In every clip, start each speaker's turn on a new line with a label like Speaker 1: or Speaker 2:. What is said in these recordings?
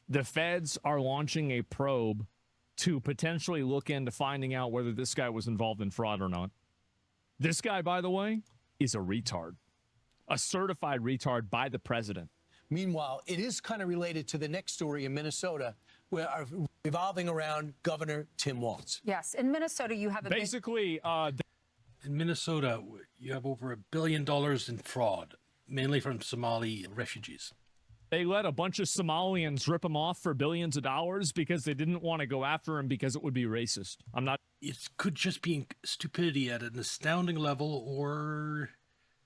Speaker 1: the feds are launching a probe to potentially look into finding out whether this guy was involved in fraud or not. This guy, by the way, is a retard, a certified retard by the president.
Speaker 2: Meanwhile, it is kind of related to the next story in Minnesota, where are revolving around Governor Tim Walz.
Speaker 3: Yes, in Minnesota, you have a
Speaker 1: basically.
Speaker 4: In Minnesota, you have over $1 billion in fraud, mainly from Somali refugees.
Speaker 1: They let a bunch of Somalians rip him off for billions of dollars because they didn't want to go after him because it would be racist. I'm not.
Speaker 4: It could just be stupidity at an astounding level, or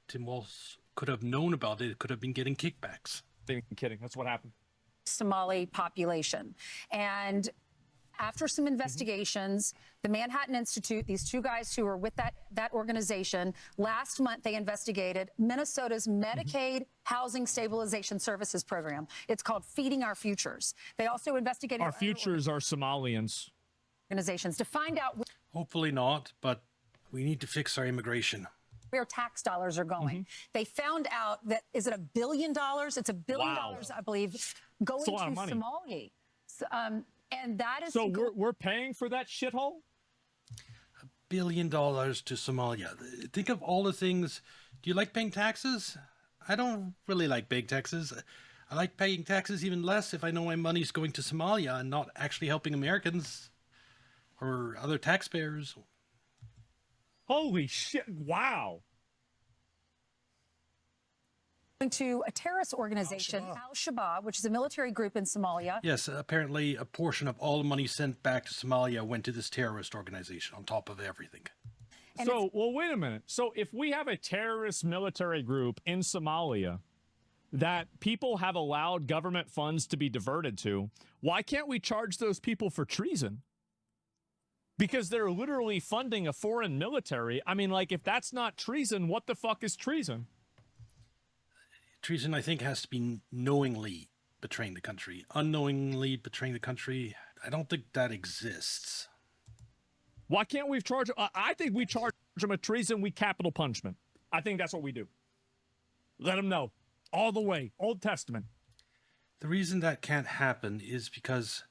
Speaker 4: Tim Walz could have known about it. It could have been getting kickbacks.
Speaker 1: I'm kidding. That's what happened.
Speaker 3: Somali population. And after some investigations, the Manhattan Institute, these two guys who were with that organization, last month they investigated Minnesota's Medicaid Housing Stabilization Services program. It's called Feeding Our Futures. They also investigated
Speaker 1: our futures are Somalians.
Speaker 3: Organizations to find out
Speaker 4: Hopefully not, but we need to fix our immigration.
Speaker 3: where tax dollars are going. They found out that, is it $1 billion? It's $1 billion, I believe, going to Somalia. So, and that is
Speaker 1: so we're paying for that shithole.
Speaker 4: $1 billion to Somalia. Think of all the things. Do you like paying taxes? I don't really like paying taxes. I like paying taxes even less if I know my money's going to Somalia and not actually helping Americans or other taxpayers.
Speaker 1: Holy shit! Wow.
Speaker 3: to a terrorist organization, Al-Shabaab, which is a military group in Somalia.
Speaker 4: Yes, apparently a portion of all the money sent back to Somalia went to this terrorist organization on top of everything.
Speaker 3: And
Speaker 1: so, well, wait a minute. So if we have a terrorist military group in Somalia that people have allowed government funds to be diverted to, why can't we charge those people for treason? Because they're literally funding a foreign military. I mean, like, if that's not treason, what the fuck is treason?
Speaker 4: Treason, I think, has to be knowingly betraying the country. Unknowingly betraying the country, I don't think that exists.
Speaker 1: Why can't we charge? I think we charge them a treason, we capital punishment. I think that's what we do. Let them know. All the way. Old Testament.
Speaker 4: The reason that can't happen is because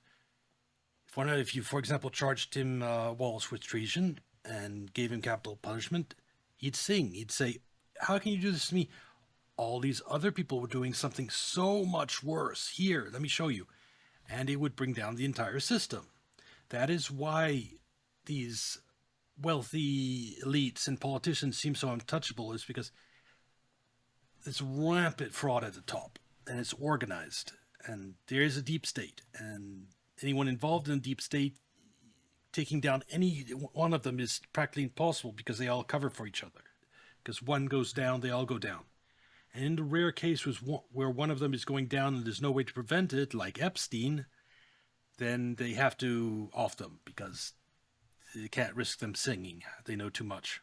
Speaker 4: if you, for example, charged Tim Walz with treason and gave him capital punishment, he'd sing. He'd say, how can you do this to me? All these other people were doing something so much worse. Here, let me show you. And it would bring down the entire system. That is why these wealthy elites and politicians seem so untouchable, is because there's rampant fraud at the top, and it's organized, and there is a deep state, and anyone involved in the deep state, taking down any one of them is practically impossible because they all cover for each other. Because one goes down, they all go down. And in the rare case where one of them is going down and there's no way to prevent it, like Epstein, then they have to off them because they can't risk them singing. They know too much.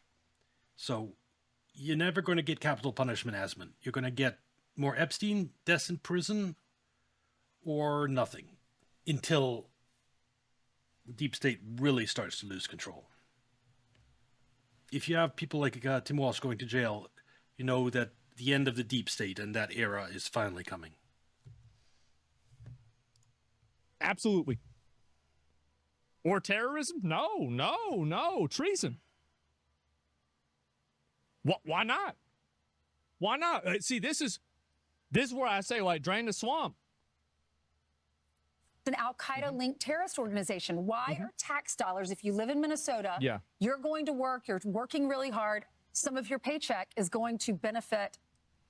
Speaker 4: So you're never going to get capital punishment, Asmund. You're going to get more Epstein, deaths in prison, or nothing until the deep state really starts to lose control. If you have people like Tim Walz going to jail, you know that the end of the deep state and that era is finally coming.
Speaker 1: Absolutely. Or terrorism? No. Treason. Why not? Why not? See, this is where I say, like, drain the swamp.
Speaker 3: An Al-Qaeda-linked terrorist organization. Why are tax dollars, if you live in Minnesota, you're going to work, you're working really hard, some of your paycheck is going to benefit,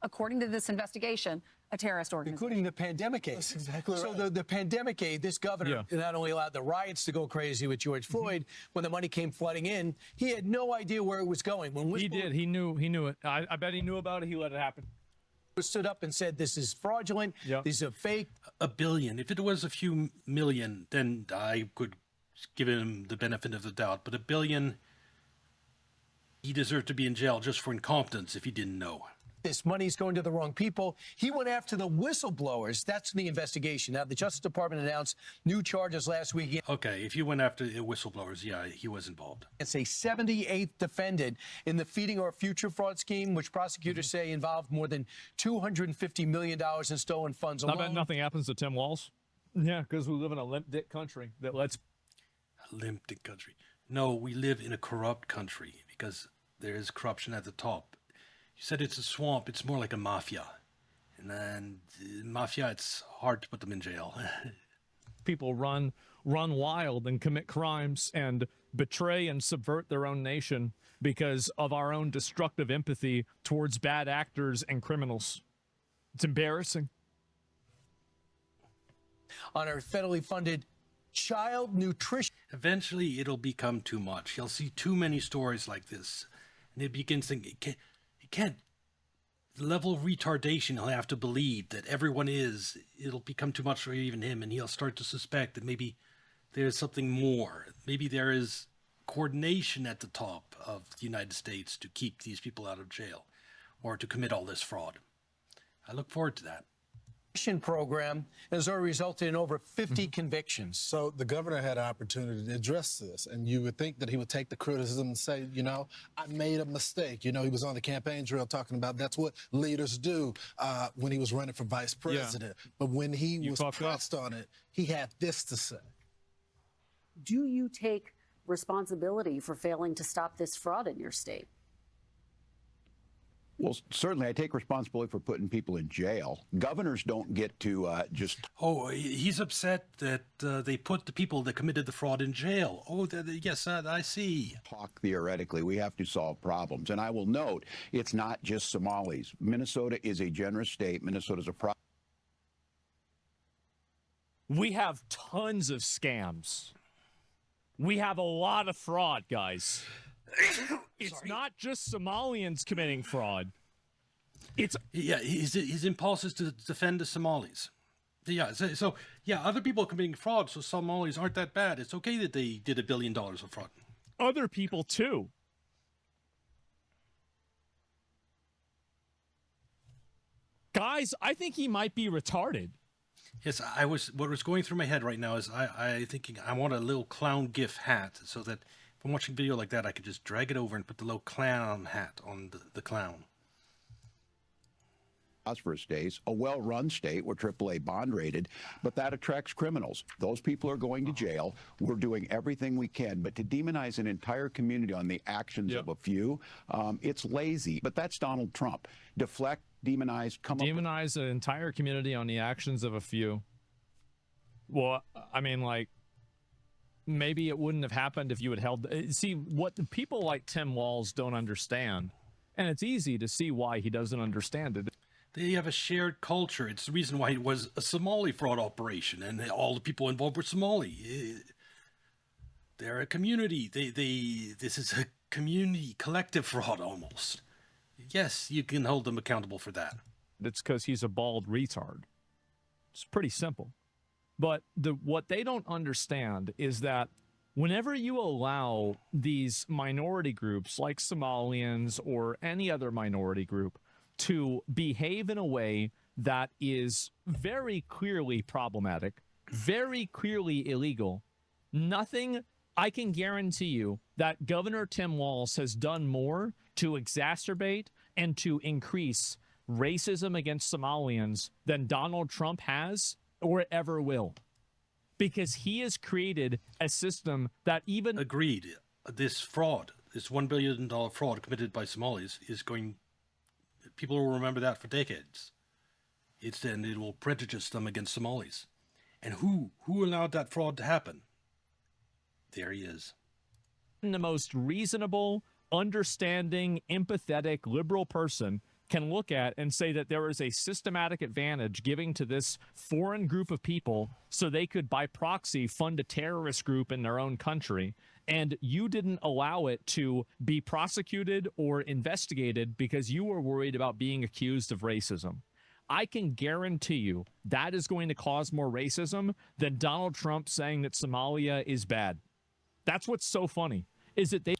Speaker 3: according to this investigation, a terrorist organization.
Speaker 2: Including the pandemic aid.
Speaker 5: That's exactly right.
Speaker 2: So the pandemic aid, this governor not only allowed the riots to go crazy with George Floyd, when the money came flooding in, he had no idea where it was going. When
Speaker 1: he did. He knew it. I bet he knew about it. He let it happen.
Speaker 2: Stood up and said, this is fraudulent. These are fake.
Speaker 4: $1 billion. If it was a few million, then I could give him the benefit of the doubt. But $1 billion, he deserved to be in jail just for incompetence if he didn't know.
Speaker 2: This money's going to the wrong people. He went after the whistleblowers. That's the investigation. Now, the Justice Department announced new charges last week.
Speaker 4: Okay, if you went after the whistleblowers, yeah, he was involved.
Speaker 2: It's a 78th defendant in the Feeding Our Future fraud scheme, which prosecutors say involved more than $250 million in stolen funds alone.
Speaker 1: I bet nothing happens to Tim Walz. Yeah, because we live in a limp dick country that lets.
Speaker 4: Limp dick country. No, we live in a corrupt country because there is corruption at the top. You said it's a swamp. It's more like a mafia. And then mafia, it's hard to put them in jail.
Speaker 1: People run wild and commit crimes and betray and subvert their own nation because of our own destructive empathy towards bad actors and criminals. It's embarrassing.
Speaker 2: On our federally funded child nutrition.
Speaker 4: Eventually, it'll become too much. You'll see too many stories like this. And it begins thinking, it can't. The level of retardation he'll have to believe that everyone is, it'll become too much for even him, and he'll start to suspect that maybe there's something more. Maybe there is coordination at the top of the United States to keep these people out of jail or to commit all this fraud. I look forward to that.
Speaker 2: Program has already resulted in over 50 convictions.
Speaker 5: So the governor had an opportunity to address this, and you would think that he would take the criticism and say, you know, I made a mistake. You know, he was on the campaign trail talking about that's what leaders do when he was running for vice president. Yeah. But when he was pressed on it, he had this to say.
Speaker 6: Do you take responsibility for failing to stop this fraud in your state?
Speaker 7: Well, certainly I take responsibility for putting people in jail. Governors don't get to just...
Speaker 4: Oh, he's upset that they put the people that committed the fraud in jail. Oh, yes, I see.
Speaker 7: Talk theoretically. We have to solve problems. And I will note, it's not just Somalis. Minnesota is a generous state. Minnesota's a problem.
Speaker 1: We have tons of scams. We have a lot of fraud, guys. It's not just Somalians committing fraud. It's
Speaker 4: his impulse is to defend the Somalis. Yeah, so other people are committing fraud, so Somalis aren't that bad. It's okay that they did $1 billion of fraud.
Speaker 1: Other people too. Guys, I think he might be retarded.
Speaker 4: Yes, what was going through my head right now is I thinking I want a little clown GIF hat so that if I'm watching a video like that, I could just drag it over and put the little clown hat on the clown.
Speaker 7: Prosperous states, a well-run state, we're AAA bond rated, but that attracts criminals. Those people are going to jail. We're doing everything we can, but to demonize an entire community on the actions of a few, it's lazy. But that's Donald Trump. Deflect, demonize,
Speaker 1: demonize an entire community on the actions of a few. Well, I mean, like, maybe it wouldn't have happened if you had held... See, what the people like Tim Walz don't understand, and it's easy to see why he doesn't understand it.
Speaker 4: They have a shared culture. It's the reason why it was a Somali fraud operation, and all the people involved were Somali. They're a community. This is a community collective fraud almost. Yes, you can hold them accountable for that.
Speaker 1: It's because he's a bald retard. It's pretty simple. But what they don't understand is that whenever you allow these minority groups like Somalians or any other minority group to behave in a way that is very clearly problematic, very clearly illegal, I can guarantee you that Governor Tim Walz has done more to exacerbate and to increase racism against Somalians than Donald Trump has or ever will. Because he has created a system that even...
Speaker 4: Agreed. This fraud, this $1 billion fraud committed by Somalis is going... People will remember that for decades. And it will prejudice them against Somalis. And who allowed that fraud to happen? There he is.
Speaker 1: The most reasonable, understanding, empathetic, liberal person can look at and say that there is a systematic advantage giving to this foreign group of people so they could, by proxy, fund a terrorist group in their own country. And you didn't allow it to be prosecuted or investigated because you were worried about being accused of racism. I can guarantee you that is going to cause more racism than Donald Trump saying that Somalia is bad. That's what's so funny, is that they...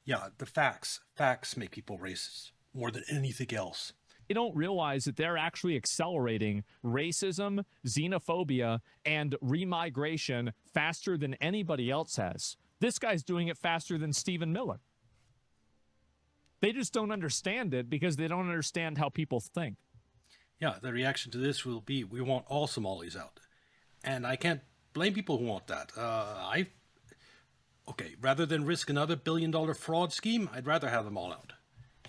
Speaker 4: Yeah, the facts. Facts make people racist more than anything else.
Speaker 1: They don't realize that they're actually accelerating racism, xenophobia, and remigration faster than anybody else has. This guy's doing it faster than Stephen Miller. They just don't understand it because they don't understand how people think.
Speaker 4: Yeah, the reaction to this will be, we want all Somalis out. And I can't blame people who want that. Okay, rather than risk another billion-dollar fraud scheme, I'd rather have them all out.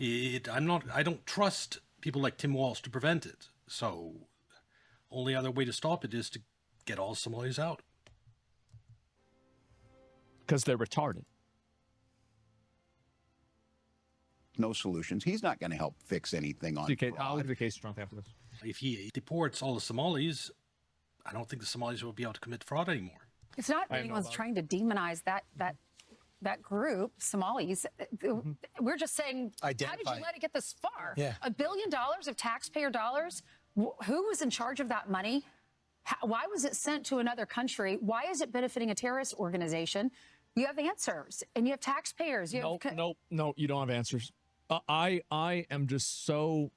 Speaker 4: I don't trust people like Tim Walsh to prevent it. So, only other way to stop it is to get all Somalis out.
Speaker 1: Because they're retarded.
Speaker 7: No solutions. He's not going to help fix anything on
Speaker 1: Okay, I'll
Speaker 7: fraud.
Speaker 1: leave the case strong after this.
Speaker 4: If he deports all the Somalis, I don't think the Somalis will be able to commit fraud anymore.
Speaker 3: It's not
Speaker 1: I know
Speaker 3: anyone's
Speaker 1: about
Speaker 3: trying to demonize that group, Somalis. We're just saying, how did
Speaker 2: Identify.
Speaker 3: you let it get this far?
Speaker 2: Yeah.
Speaker 3: $1 billion of taxpayer dollars? Who was in charge of that money? Why was it sent to another country? Why is it benefiting a terrorist organization? You have answers, and you have taxpayers. You have
Speaker 1: No, you don't have answers. I am just so.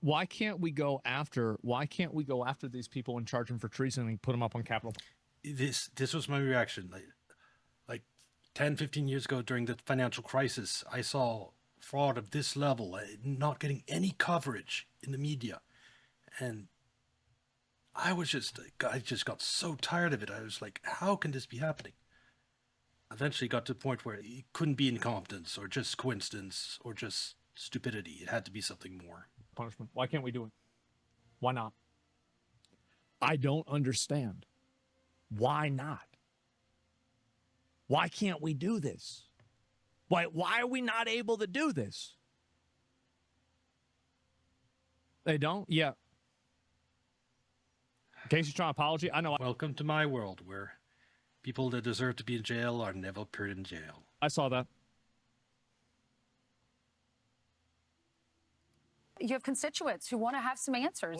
Speaker 1: Why can't we go after these people and charge them for treason and put them up on Capitol?
Speaker 4: This was my reaction. Like 10, 15 years ago during the financial crisis, I saw fraud of this level not getting any coverage in the media. And I just got so tired of it. I was like, how can this be happening? Eventually got to the point where it couldn't be incompetence or just coincidence or just stupidity. It had to be something more.
Speaker 1: Punishment. Why can't we do it? Why not? I don't understand. Why not? Why can't we do this? Why are we not able to do this? They don't? Yeah. Casey's trying to apology. I know.
Speaker 4: Welcome to my world where people that deserve to be in jail are never put in jail.
Speaker 1: I saw that.
Speaker 3: You have constituents who want to have some answers.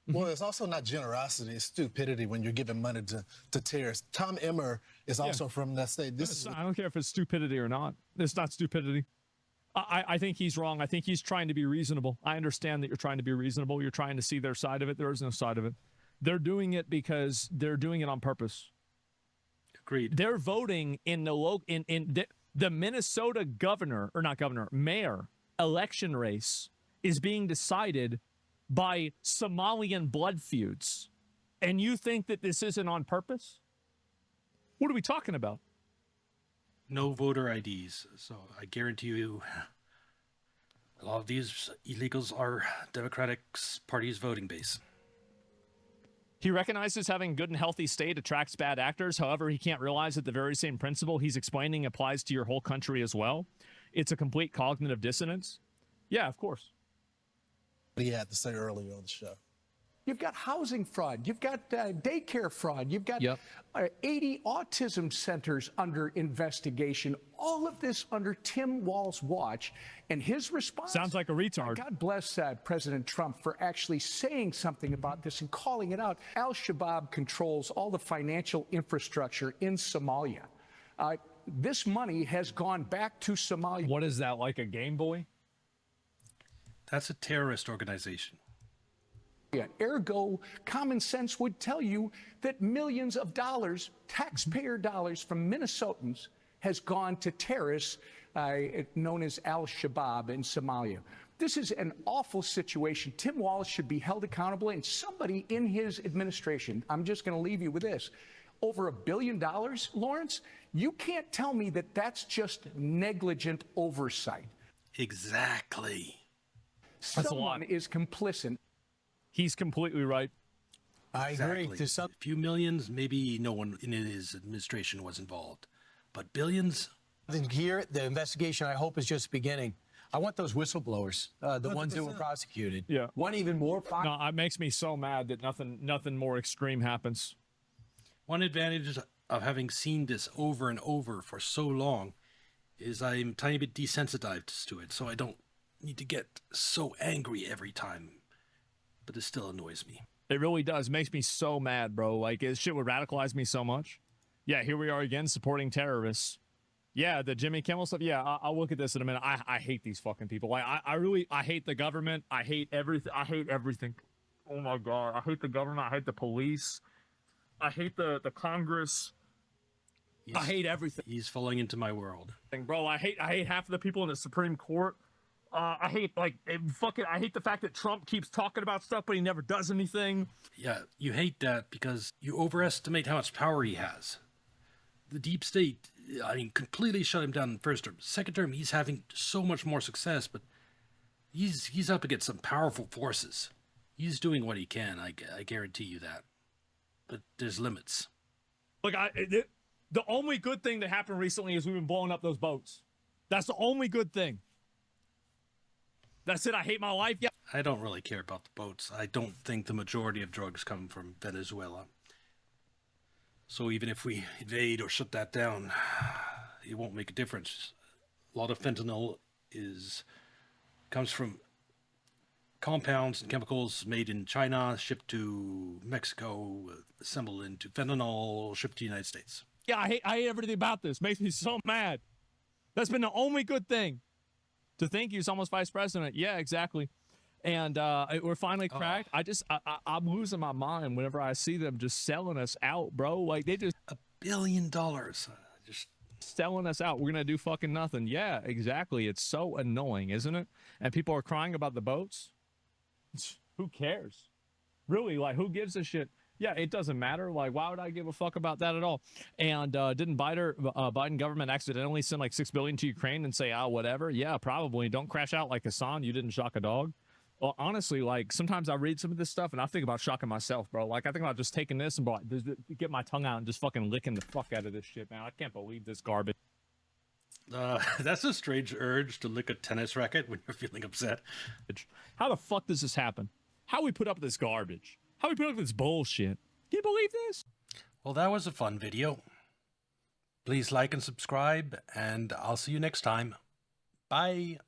Speaker 5: Well, it's also not generosity, it's stupidity when you're giving money to terrorists. Tom Emmer is also from that state.
Speaker 1: I don't care if it's stupidity or not. It's not stupidity. I think he's wrong. I think he's trying to be reasonable. I understand that you're trying to be reasonable. You're trying to see their side of it. There is no side of it. They're doing it because they're doing it on purpose.
Speaker 4: Agreed.
Speaker 1: They're voting in the Minnesota mayor election race is being decided by Somalian blood feuds. And you think that this isn't on purpose? What are we talking about?
Speaker 4: No voter IDs. So I guarantee you a lot of these illegals are Democratic Party's voting base.
Speaker 1: He recognizes having a good and healthy state attracts bad actors. However, he can't realize that the very same principle he's explaining applies to your whole country as well. It's a complete cognitive dissonance. Yeah, of course.
Speaker 5: He had to say earlier on the show.
Speaker 8: You've got housing fraud. You've got daycare fraud. You've got 80 autism centers under investigation. All of this under Tim Walz's watch. And his response...
Speaker 1: Sounds like a retard.
Speaker 8: God bless President Trump for actually saying something about this and calling it out. Al-Shabaab controls all the financial infrastructure in Somalia. This money has gone back to Somalia.
Speaker 1: What is that, like a Game Boy?
Speaker 4: That's a terrorist organization.
Speaker 8: Ergo, common sense would tell you that millions of dollars, taxpayer dollars from Minnesotans, has gone to terrorists known as Al-Shabaab in Somalia. This is an awful situation. Tim Walz should be held accountable, and somebody in his administration, I'm just going to leave you with this, over $1 billion, Lawrence, you can't tell me that that's just negligent oversight.
Speaker 4: Exactly.
Speaker 8: Someone is complicit.
Speaker 1: He's completely right.
Speaker 2: I agree.
Speaker 4: A few millions, maybe no one in his administration was involved. But billions?
Speaker 2: Here, the investigation, I hope, is just beginning. I want those whistleblowers, the ones who were prosecuted.
Speaker 1: Yeah.
Speaker 2: One even more.
Speaker 1: No, it makes me so mad that nothing more extreme happens.
Speaker 4: One advantage of having seen this over and over for so long is I'm a tiny bit desensitized to it, so I don't need to get so angry every time. But it still annoys me.
Speaker 1: It really does. It makes me so mad, bro. Like, this shit would radicalize me so much. Yeah, here we are again supporting terrorists. Yeah, the Jimmy Kimmel stuff. Yeah, I'll look at this in a minute. I hate these fucking people. Like, I hate the government. I hate everything. I hate everything. Oh my God. I hate the government. I hate the police. I hate the Congress. I hate everything.
Speaker 4: He's falling into my world.
Speaker 1: Bro, I hate half of the people in the Supreme Court. I hate I hate the fact that Trump keeps talking about stuff, but he never does anything.
Speaker 4: Yeah, you hate that because you overestimate how much power he has. The deep state, I mean, completely shut him down in the first term. Second term, he's having so much more success, but he's up against some powerful forces. He's doing what he can, I guarantee you that. But there's limits.
Speaker 1: Look, the only good thing that happened recently is we've been blowing up those boats. That's the only good thing. That's it. I hate my life. Yeah.
Speaker 4: I don't really care about the boats. I don't think the majority of drugs come from Venezuela. So even if we invade or shut that down, it won't make a difference. A lot of fentanyl comes from compounds and chemicals made in China, shipped to Mexico, assembled into fentanyl, shipped to the United States.
Speaker 1: Yeah, I hate everything about this. Makes me so mad. That's been the only good thing. To think he's almost vice president. Yeah, exactly. And we're finally cracked. I'm losing my mind whenever I see them just selling us out, bro. Like, they just
Speaker 4: $1 billion. Just
Speaker 1: selling us out. We're going to do fucking nothing. Yeah, exactly. It's so annoying, isn't it? And people are crying about the boats. Who cares? Really, like, who gives a shit? Yeah, it doesn't matter. Like, why would I give a fuck about that at all? And didn't Biden government accidentally send like $6 billion to Ukraine and say, whatever? Yeah, probably. Don't crash out like Hassan. You didn't shock a dog. Well, honestly, like, sometimes I read some of this stuff and I think about shocking myself, bro. Like, I think about just taking this and get my tongue out and just fucking licking the fuck out of this shit, man. I can't believe this garbage.
Speaker 4: That's a strange urge to lick a tennis racket when you're feeling upset.
Speaker 1: How the fuck does this happen? How we put up with this garbage? How we put up with this bullshit? Can you believe this?
Speaker 4: Well, that was a fun video. Please like and subscribe, and I'll see you next time. Bye.